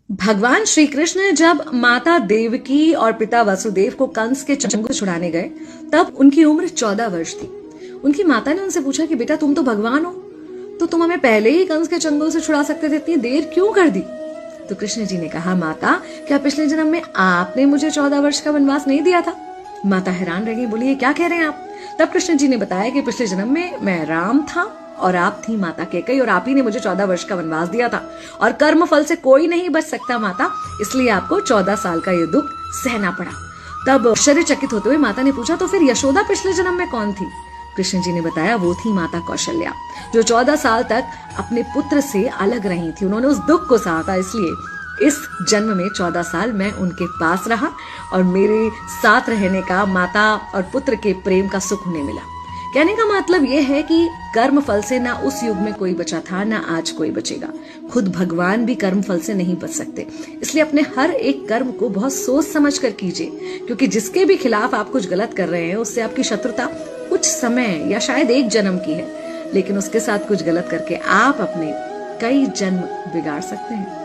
भगवान श्री कृष्ण जब माता देवकी और पिता वसुदेव को कंस के चंगुल छुड़ाने गए तब उनकी उम्र 14 वर्ष थी। उनकी माता ने उनसे पूछा कि बेटा तुम तो भगवान हो, तो तुम हमें पहले ही कंस के चंगुल से छुड़ा सकते थे, इतनी देर क्यों कर दी? तो कृष्ण जी ने कहा, माता क्या पिछले जन्म में आपने मुझे 14 वर्ष का वनवास नहीं दिया था? माता हैरान रह गई, बोली ये क्या कह रहे हैं आप? तब कृष्ण जी ने बताया कि पिछले जन्म में मैं राम था और आप थी माता कैकेयी और आप ही ने मुझे 14 वर्ष का वनवास दिया था और कर्म फल से कोई नहीं बच सकता माता, इसलिए आपको 14 साल का ये दुख सहना पड़ा। तब आश्चर्यचकित होते हुए माता ने पूछा, तो फिर यशोदा पिछले जन्म में कौन थी? कृष्ण जी ने बताया, वो थी माता कौशल्या, जो 14 साल तक अपने पुत्र से अलग रही थी। उन्होंने उस दुख को सहा था, इसलिए इस जन्म में 14 साल मैं उनके पास रहा और मेरे साथ रहने का माता और पुत्र के प्रेम का सुख उन्हें मिला। कहने का मतलब यह है कि कर्म फल से ना उस युग में कोई बचा था, ना आज कोई बचेगा। खुद भगवान भी कर्म फल से नहीं बच सकते, इसलिए अपने हर एक कर्म को बहुत सोच समझ कर कीजिए, क्योंकि जिसके भी खिलाफ आप कुछ गलत कर रहे हैं उससे आपकी शत्रुता कुछ समय या शायद एक जन्म की है, लेकिन उसके साथ कुछ गलत करके आप अपने कई जन्म बिगाड़ सकते हैं।